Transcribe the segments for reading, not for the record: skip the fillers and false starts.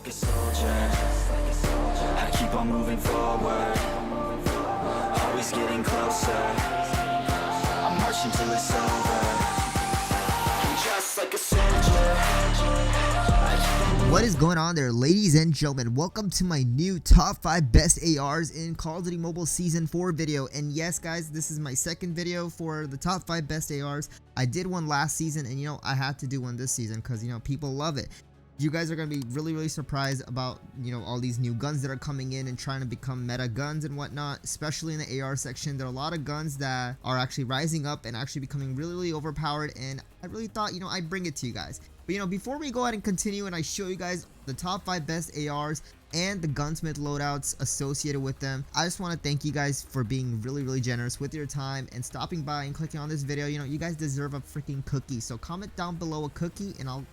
like a soldier. I keep on moving forward, always getting closer. I'm marching till it's over. I'm just like a soldier. What is going on there, ladies and gentlemen? Welcome to my new top 5 best ARs in Call of Duty Mobile Season 4 video. And yes, guys, this is my second video for the top 5 best ARs. I did one last season, and I had to do one this season because people love it. You guys are going to be really surprised about all these new guns that are coming in and trying to become meta guns and whatnot, especially in the AR section. There are a lot of guns that are actually rising up and actually becoming really overpowered, and I really thought I'd bring it to you guys. But before we go ahead and continue and I show you guys the top 5 best ARs and the Gunsmith loadouts associated with them, I just want to thank you guys for being really generous with your time and stopping by and clicking on this video. You guys deserve a freaking cookie, so comment down below a cookie and I'll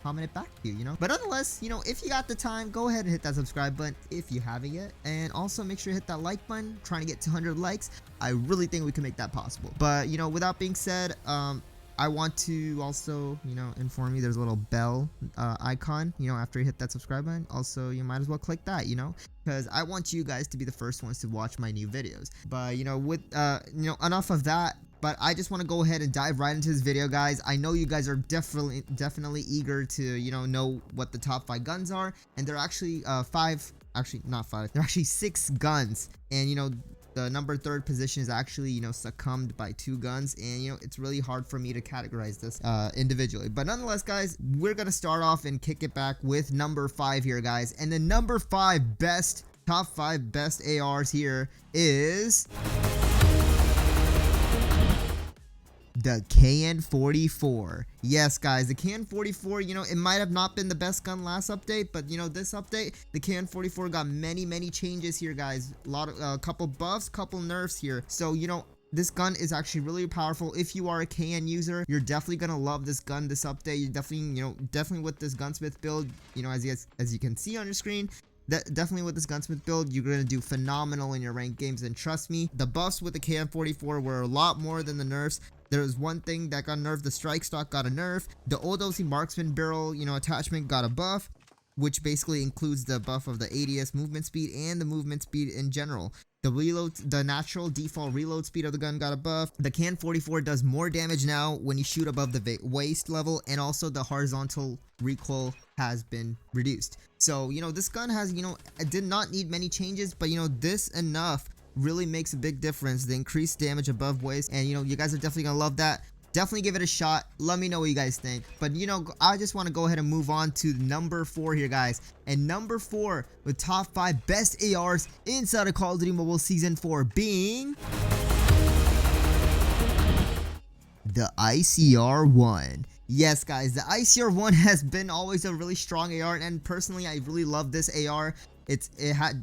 comment it back to you. But nonetheless, if you got the time, go ahead and hit that subscribe button if you haven't yet, and also make sure to hit that like button. Trying to get 200 likes. I really think we can make that possible. But without being said, I want to also, inform you there's a little bell icon, after you hit that subscribe button. Also, you might as well click that, because I want you guys to be the first ones to watch my new videos. But, with, enough of that. But I just want to go ahead and dive right into this video, guys. I know you guys are definitely eager to, know what the top 5 guns are. And there are actually they're actually 6 guns. And, the number 3rd position is actually, succumbed by 2 guns, and it's really hard for me to categorize this individually. But nonetheless, guys, we're gonna start off and kick it back with number 5 here, guys. And the number 5 top 5 best ARs here is the KN-44. Yes, guys, the KN-44, it might have not been the best gun last update, but this update, the KN-44 got many changes here, guys. A couple buffs, couple nerfs here. So this gun is actually really powerful. If you are a KN user, you're definitely gonna love this gun this update. You definitely with this Gunsmith build, as you can see on your screen, definitely with this Gunsmith build, you're gonna do phenomenal in your ranked games. And trust me, the buffs with the KN-44 were a lot more than the nerfs. There was one thing that got nerfed. The strike stock got a nerf. The old OC marksman barrel, attachment got a buff, which basically includes the buff of the ADS movement speed and the movement speed in general. The natural default reload speed of the gun got a buff. The KN-44 does more damage now when you shoot above the waist level, and also the horizontal recoil has been reduced. So, this gun has, it did not need many changes, but this enough really makes a big difference. The increased damage above waist, and you guys are definitely gonna love that. Definitely give it a shot. Let me know what you guys think. But I just want to go ahead and move on to number 4 here, guys. And number 4 with top 5 best ARs inside of Call of Duty Mobile Season 4 being the ICR-1. Yes, guys, the ICR-1 has been always a really strong AR, and personally I really love this AR. It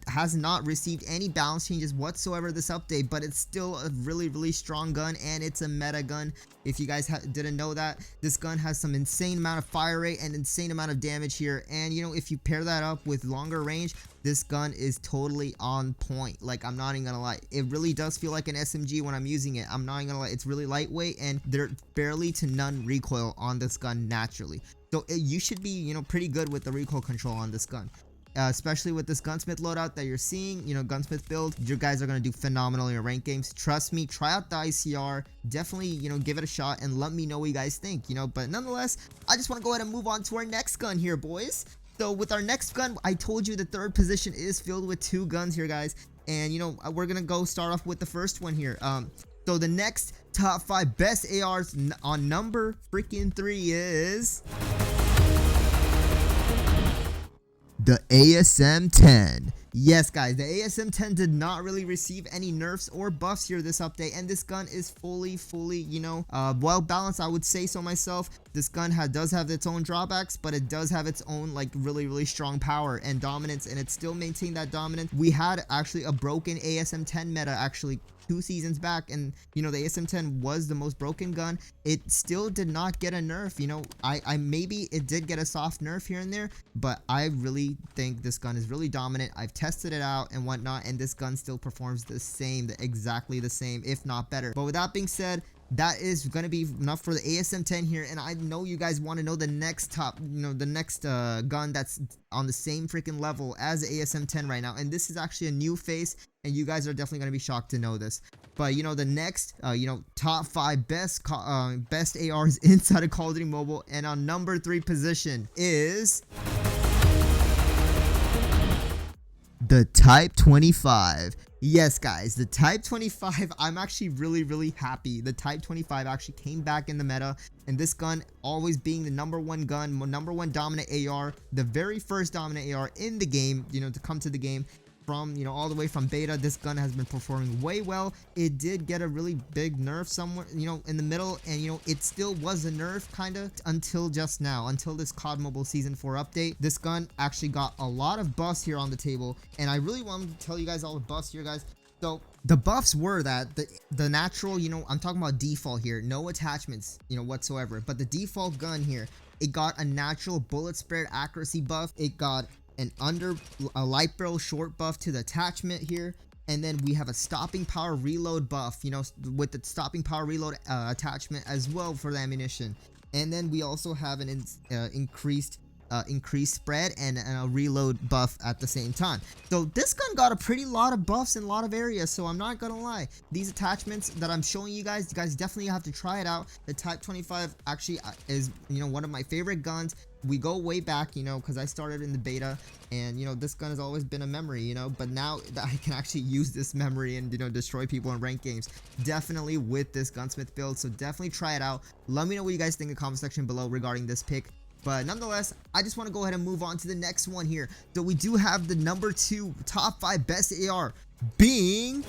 has not received any balance changes whatsoever this update, but it's still a really strong gun, and it's a meta gun. If you guys didn't know that, this gun has some insane amount of fire rate and insane amount of damage here. And if you pair that up with longer range, this gun is totally on point. Like, I'm not even gonna lie, it really does feel like an SMG when I'm using it. I'm not even gonna lie, it's really lightweight, and there's barely to none recoil on this gun naturally. So you should be pretty good with the recoil control on this gun. Especially with this Gunsmith loadout that you're seeing, Gunsmith build, you guys are going to do phenomenal in your ranked games. Trust me, try out the ICR. Definitely, give it a shot and let me know what you guys think, But nonetheless, I just want to go ahead and move on to our next gun here, boys. So with our next gun, I told you the 3rd position is filled with 2 guns here, guys. And, we're going to go start off with the first one here. So the next top 5 best ARs on number freaking 3 is the ASM-10. Yes, guys, the ASM-10 did not really receive any nerfs or buffs here this update, and this gun is fully well balanced, I would say so myself. This gun does have its own drawbacks, but it does have its own really strong power and dominance, and it still maintained that dominance. We had actually a broken ASM-10 meta actually 2 seasons back, and the ASM-10 was the most broken gun. It still did not get a nerf. I maybe it did get a soft nerf here and there, but I really think this gun is really dominant. I've tested it out and whatnot, and this gun still performs exactly the same, if not better. But with that being said, that is going to be enough for the ASM-10 here. And I know you guys want to know the next gun that's on the same freaking level as the ASM-10 right now. And this is actually a new face, and you guys are definitely going to be shocked to know this. But the next top 5 best ARs inside of Call of Duty Mobile, and on number 3 position is the Type 25. Yes, guys, the Type 25, I'm actually really happy. The Type 25 actually came back in the meta, and this gun always being the number 1 gun, number 1 dominant AR, the very first dominant AR in the game, to come to the game from, all the way from beta. This gun has been performing way well. It did get a really big nerf somewhere, in the middle, and it still was a nerf kind of until just now, until this COD Mobile Season 4 update. This gun actually got a lot of buffs here on the table, and I really wanted to tell you guys all the buffs here, guys. So the buffs were that the natural, I'm talking about default here, no attachments, whatsoever, but the default gun here, it got a natural bullet spread accuracy buff. It got a light barrel short buff to the attachment here, and then we have a stopping power reload buff, with the stopping power reload attachment as well for the ammunition. And then we also have an increased spread and a reload buff at the same time. So this gun got a pretty lot of buffs in a lot of areas, so I'm not gonna lie, these attachments that I'm showing you guys definitely have to try it out. The Type 25 actually is one of my favorite guns. We go way back, because I started in the beta, and this gun has always been a memory, but now that I can actually use this memory and destroy people in ranked games, definitely with this Gunsmith build. So definitely try it out. Let me know what you guys think in the comment section below regarding this pick. But nonetheless, I just want to go ahead and move on to the next one here. So we do have the number 2 top 5 best AR being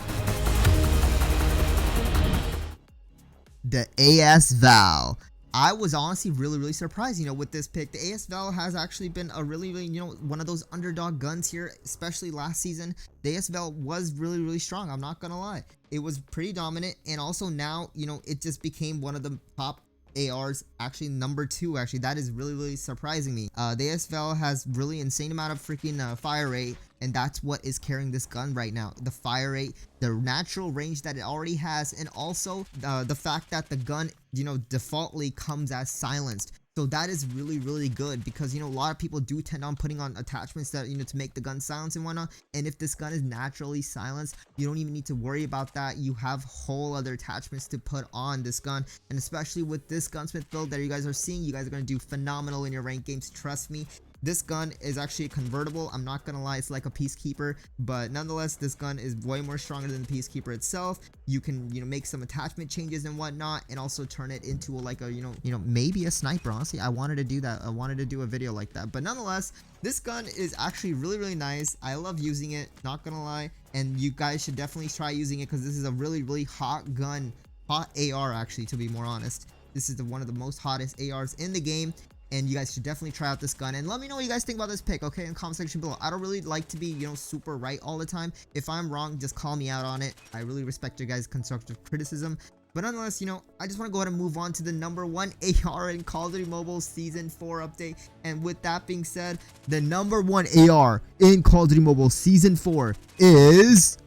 the ASVAL. I was honestly really surprised, with this pick. The ASVAL has actually been a really, one of those underdog guns here, especially last season. The ASVAL was really strong. I'm not gonna lie. It was pretty dominant, and also now, it just became one of the top ARs, actually number 2. Actually, that is really surprising me. The ASVAL has really insane amount of freaking fire rate, and that's what is carrying this gun right now. The fire rate, the natural range that it already has, and also the fact that the gun defaultly comes as silenced. So that is really good, because a lot of people do tend on putting on attachments that to make the gun silence and whatnot. And if this gun is naturally silenced, you don't even need to worry about that. You have whole other attachments to put on this gun, and especially with this Gunsmith build that you guys are seeing, you guys are going to do phenomenal in your ranked games. Trust me. This gun is actually convertible. I'm not gonna lie, it's like a Peacekeeper, but nonetheless, this gun is way more stronger than the Peacekeeper itself. You can make some attachment changes and whatnot, and also turn it into like a maybe a sniper. Honestly, I wanted to do that. I wanted to do a video like that. But nonetheless, this gun is actually really nice. I love using it, not gonna lie, and you guys should definitely try using it, because this is a really hot gun, hot AR actually, to be more honest. This is one of the most hottest ARs in the game, and you guys should definitely try out this gun. And let me know what you guys think about this pick, okay, in the comment section below. I don't really like to be, super right all the time. If I'm wrong, just call me out on it. I really respect your guys' constructive criticism. But nonetheless, I just want to go ahead and move on to the number 1 AR in Call of Duty Mobile Season 4 update. And with that being said, the number 1 AR in Call of Duty Mobile Season 4 is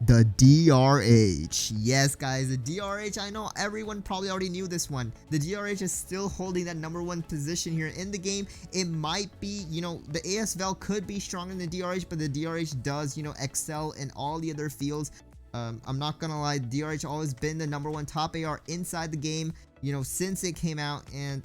the DRH. Yes, guys, the DRH. I know everyone probably already knew this one. The DRH is still holding that number 1 position here in the game. It might be, the ASVAL could be stronger than the DRH, but the DRH does, excel in all the other fields. I'm not gonna lie, DRH always been the number 1 top AR inside the game, since it came out, and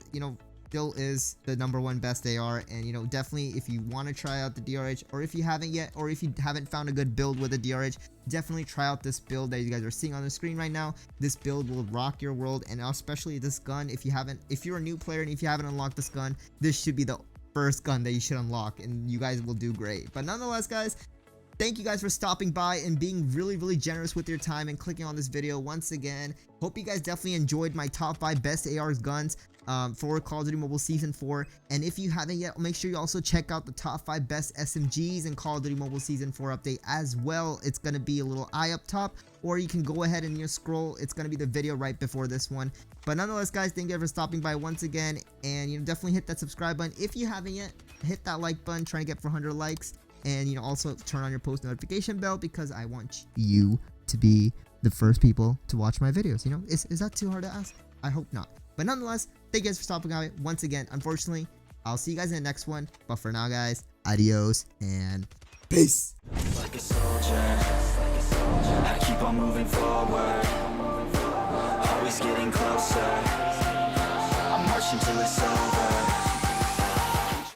still is the number 1 best AR. And definitely, if you want to try out the DRH, or if you haven't yet, or if you haven't found a good build with the DRH, definitely try out this build that you guys are seeing on the screen right now. This build will rock your world, and especially this gun. If you're a new player and if you haven't unlocked this gun, this should be the first gun that you should unlock, and you guys will do great. But nonetheless, guys, thank you guys for stopping by and being really generous with your time and clicking on this video once again. Hope you guys definitely enjoyed my top 5 best ARs guns for Call of Duty Mobile Season 4. And if you haven't yet, make sure you also check out the top 5 best SMGs in Call of Duty Mobile Season 4 update as well. It's going to be a little eye up top, or you can go ahead and scroll. It's going to be the video right before this one. But nonetheless, guys, thank you for stopping by once again. And definitely hit that subscribe button if you haven't yet. Hit that like button, trying to get 400 likes. and also turn on your post notification bell, because I want you to be the first people to watch my videos. Is that too hard to ask? I hope not. But nonetheless, thank you guys for stopping by once again. Unfortunately, I'll see you guys in the next one, but for now, guys, adios and peace. Like a soldier, I keep on moving forward, always getting closer. I'm marching till it's over.